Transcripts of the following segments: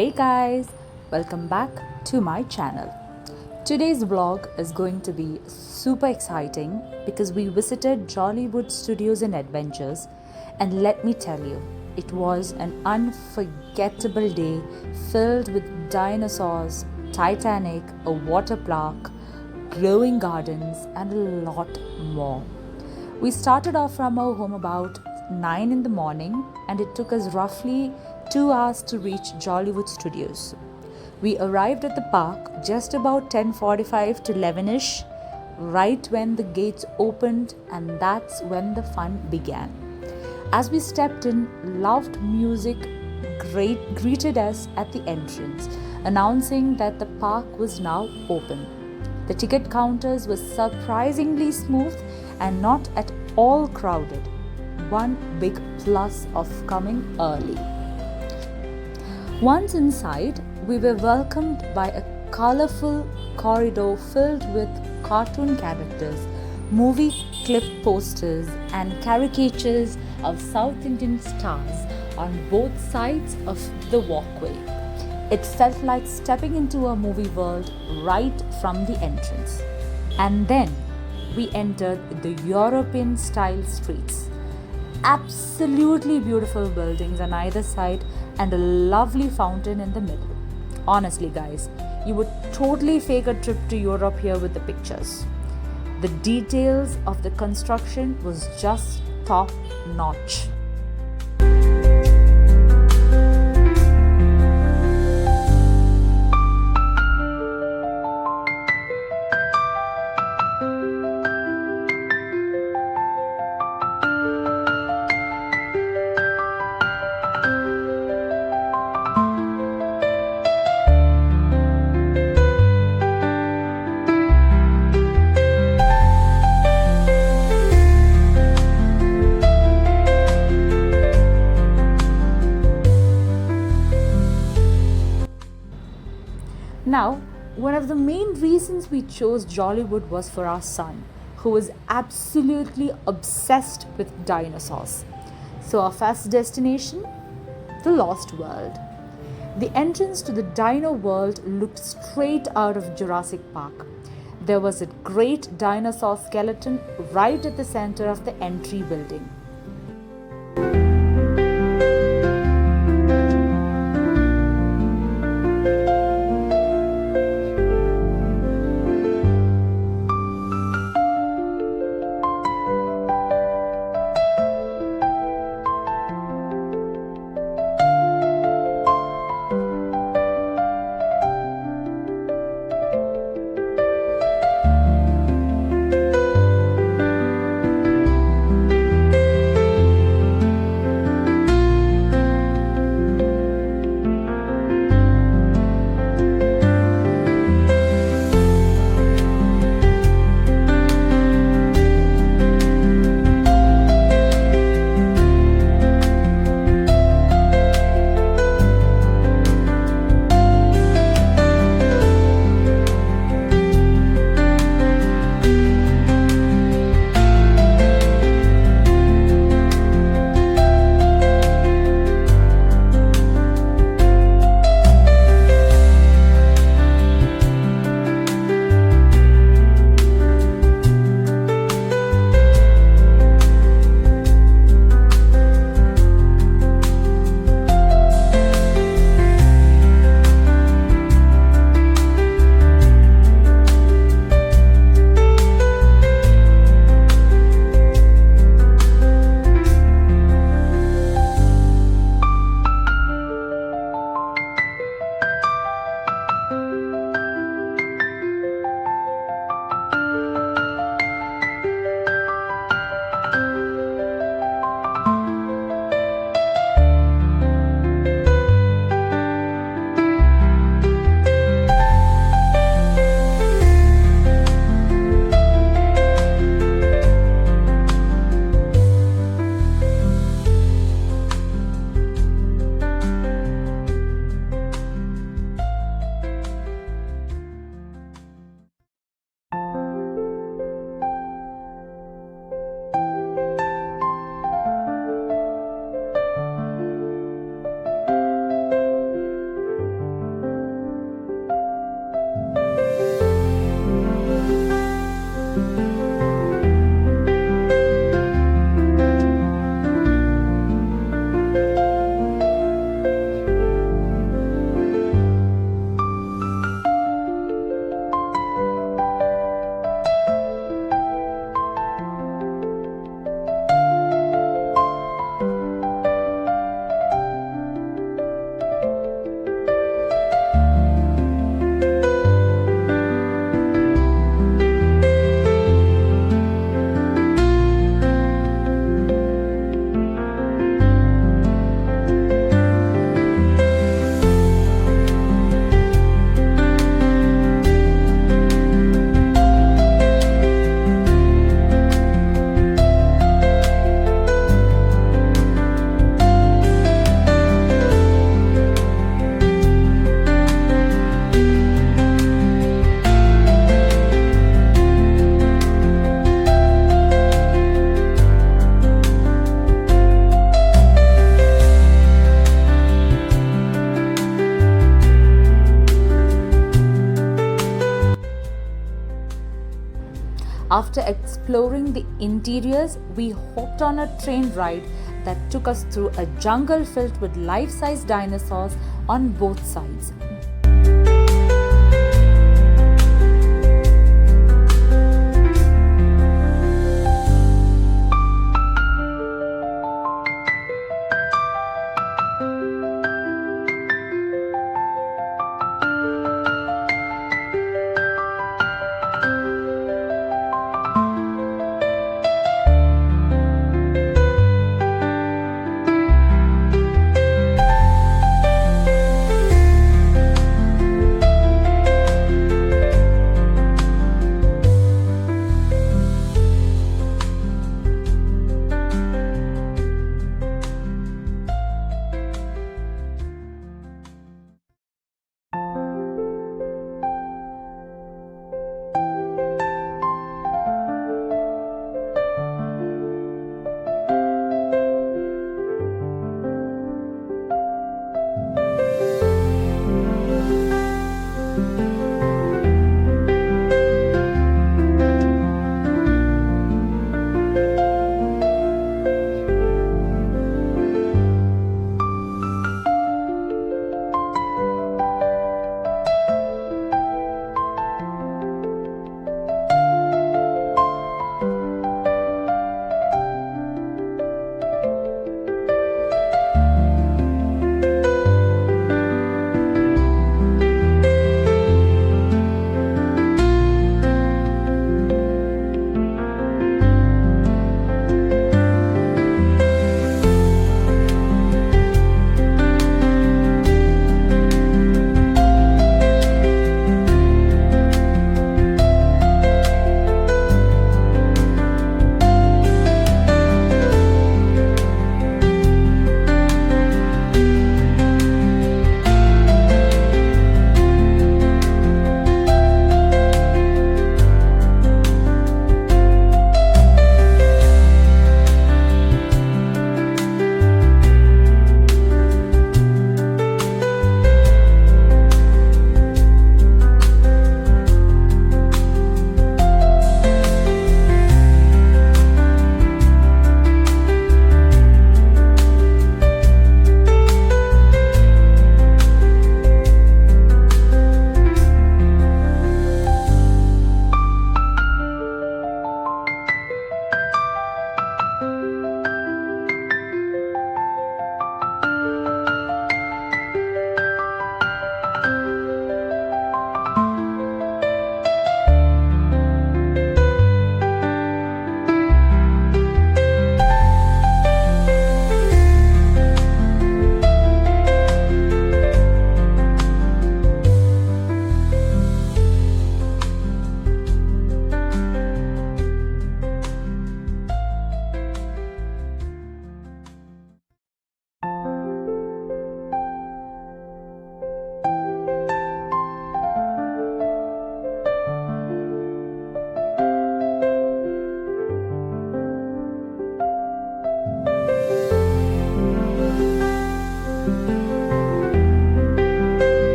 Hey guys, welcome back to my channel. Today's vlog is going to be super exciting because we visited Jollywood Studios and Adventures, and let me tell you, it was an unforgettable day filled with dinosaurs, Titanic, a water park, glowing gardens, and a lot more. We started off from our home about 9 in the morning, and it took us roughly 2 hours to reach Jollywood Studios. We arrived at the park just about 10:45 to 11ish, right when the gates opened, and that's when the fun began. As we stepped in, loud music greeted us at the entrance, announcing that the park was now open. The ticket counters were surprisingly smooth and not at all crowded. One big plus of coming early. Once inside, we were welcomed by a colorful corridor filled with cartoon characters, movie clip posters, and caricatures of South Indian stars on both sides of the walkway. It felt like stepping into a movie world right from the entrance. And then we entered the European style streets. Absolutely beautiful buildings on either side and a lovely fountain in the middle. Honestly, guys, you would totally fake a trip to Europe here with the pictures. The details of the construction was just top notch. Now, one of the main reasons we chose Jollywood was for our son, who was absolutely obsessed with dinosaurs. So, our first destination? The Lost World. The entrance to the dino world looked straight out of Jurassic Park. There was a great dinosaur skeleton right at the center of the entry building. After exploring the interiors, we hopped on a train ride that took us through a jungle filled with life-size dinosaurs on both sides.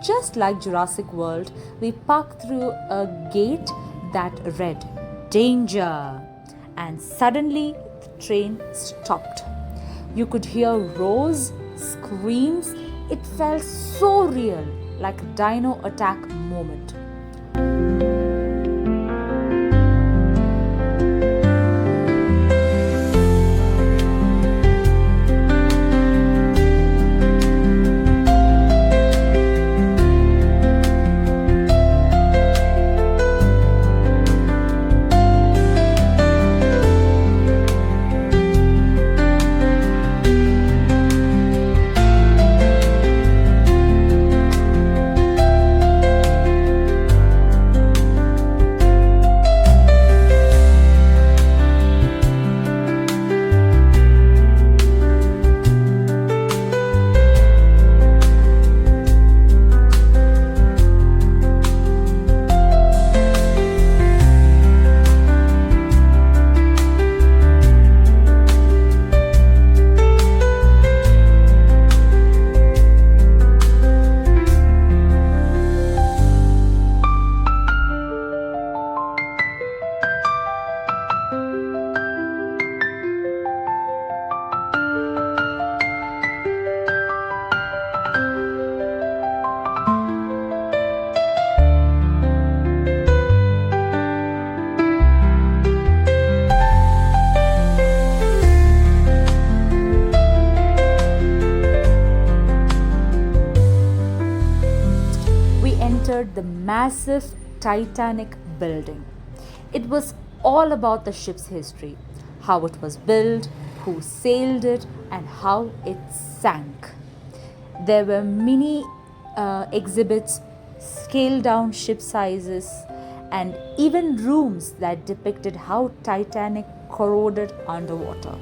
Just like Jurassic World, we parked through a gate that read "Danger," and suddenly the train stopped. You could hear roars, screams. It felt so real, like a dino attack moment. entered the massive Titanic building. It was all about the ship's history, how it was built, who sailed it, and how it sank. There were many exhibits, scaled down ship sizes, and even rooms that depicted how Titanic corroded underwater.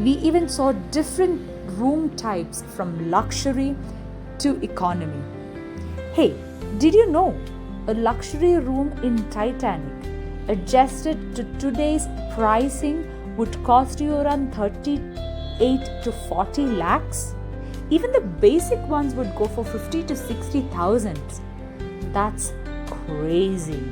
We even saw different room types from luxury to economy. Hey, did you know a luxury room in Titanic, adjusted to today's pricing, would cost you around 38 to 40 lakhs? Even the basic ones would go for 50 to 60,000. That's crazy.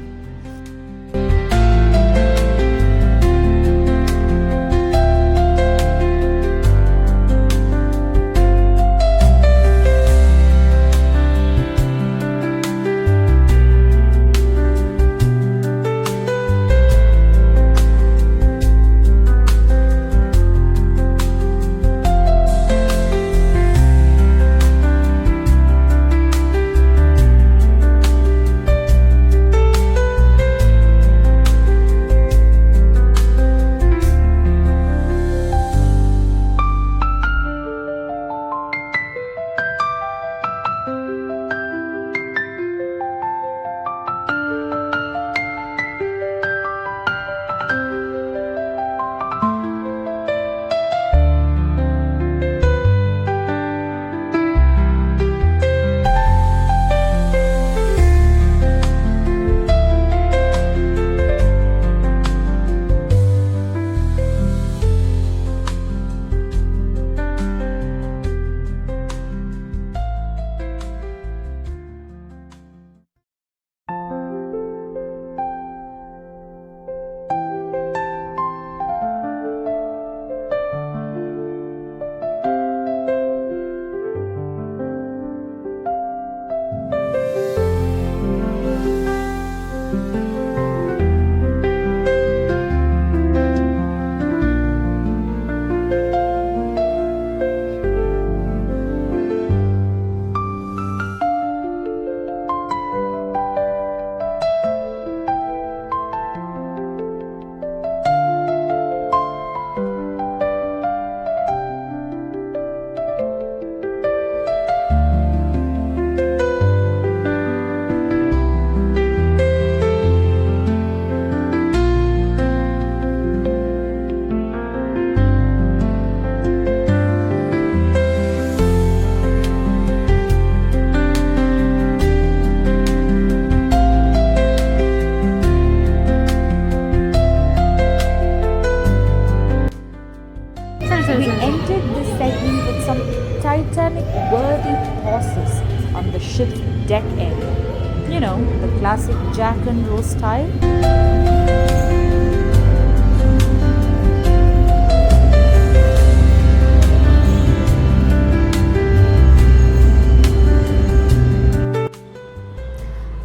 from the ship's deck area. You know, the classic Jack and Rose style.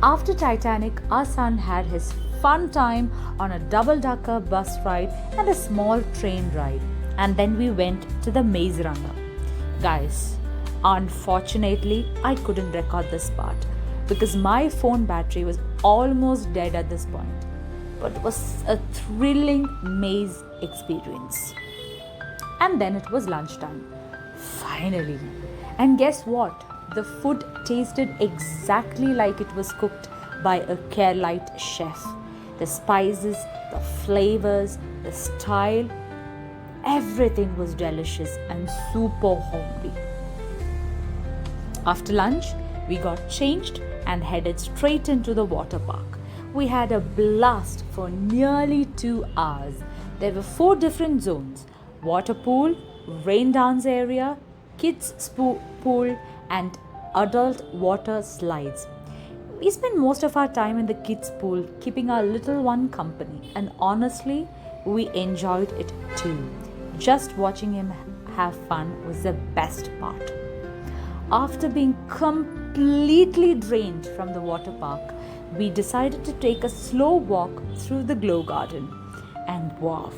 After Titanic, our son had his fun time on a double-decker bus ride and a small train ride. And then we went to the Maze Runner. Guys, unfortunately, I couldn't record this part because my phone battery was almost dead at this point. But it was a thrilling maze experience. And then it was lunchtime. Finally. And guess what? The food tasted exactly like it was cooked by a Keralite chef. The spices, the flavors, the style, everything was delicious and super homely. After lunch, we got changed and headed straight into the water park. We had a blast for nearly 2 hours. There were 4 different zones: water pool, rain dance area, kids pool, and adult water slides. We spent most of our time in the kids pool, keeping our little one company, and honestly, we enjoyed it too. Just watching him have fun was the best part. After being completely drained from the water park, we decided to take a slow walk through the glow garden. And wow,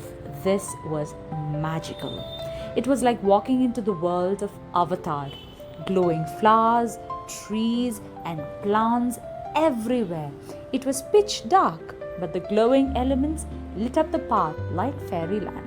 this was magical. It was like walking into the world of Avatar. Glowing flowers, trees, and plants everywhere. It was pitch dark, but the glowing elements lit up the path like fairyland.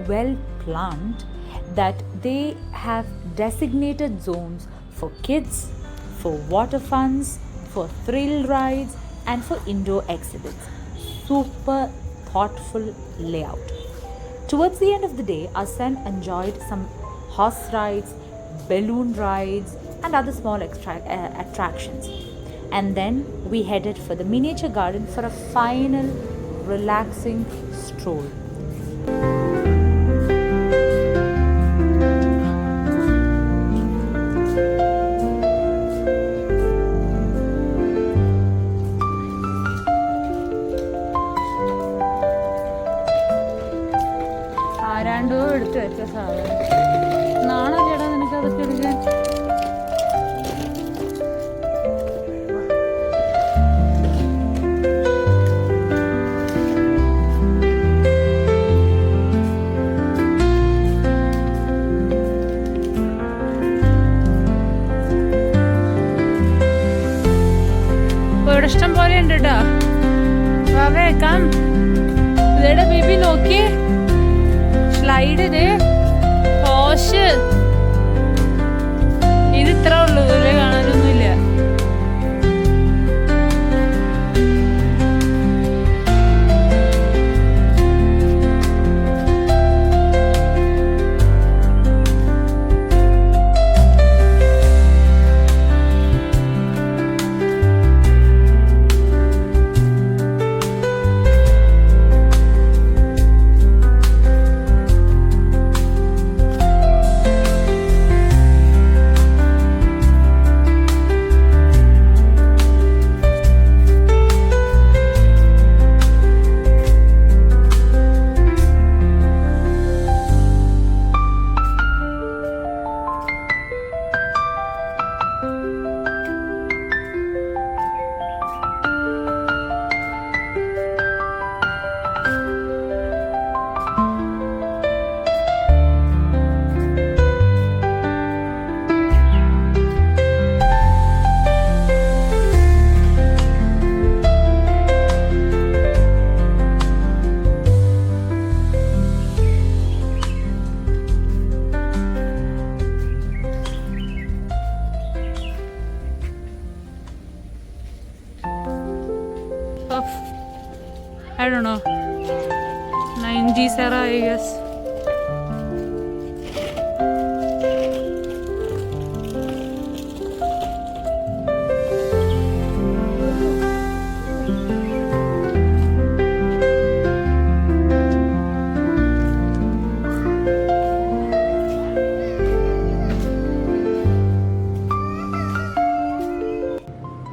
Well planned that they have designated zones for kids, for water funs, for thrill rides, and for indoor exhibits. Super thoughtful layout. Towards the end of the day, our son enjoyed some horse rides, balloon rides, and other small attractions. And then we headed for the miniature garden for a final relaxing stroll. ആരാണ്ടോ എടുത്തു വെച്ച സാധനം നാണോ ചേട്ടാ നിനക്ക് അതൊക്കെ എടുക്കാൻ? ഇവിടെ ഇഷ്ടം പോലെ ഉണ്ട് കേട്ടോ. വേക്കാം ഇതേടെ ബേബി നോക്കിയേ, സ്ലൈഡ് ഇത് ഹോഷ്. ഇത് ഇത്ര ഉള്ളൂ, ഇതില് കാണാനൊന്നുമില്ല. I don't know, 90s era, I guess.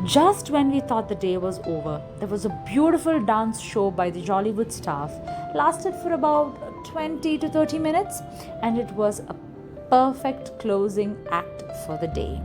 Just when we thought the day was over, there was a beautiful dance show by the Jollywood staff. Lasted for about 20 to 30 minutes, and it was a perfect closing act for the day.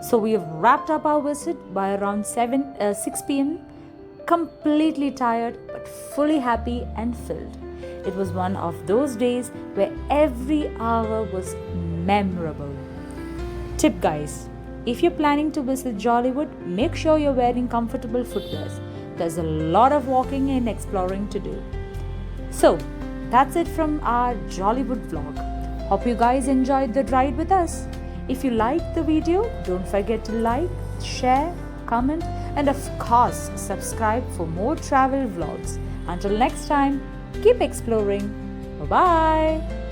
So we have wrapped up our visit by around 6 p.m. Completely tired but fully happy and filled. It was one of those days where every hour was memorable. Tip guys, if you're planning to visit Jollywood, make sure you're wearing comfortable footwear. There's a lot of walking and exploring to do. So that's it from our Jollywood vlog. Hope you guys enjoyed the ride with us. If you liked the video, don't forget to like, share, comment, and of course, subscribe for more travel vlogs. Until next time, keep exploring. Bye-bye.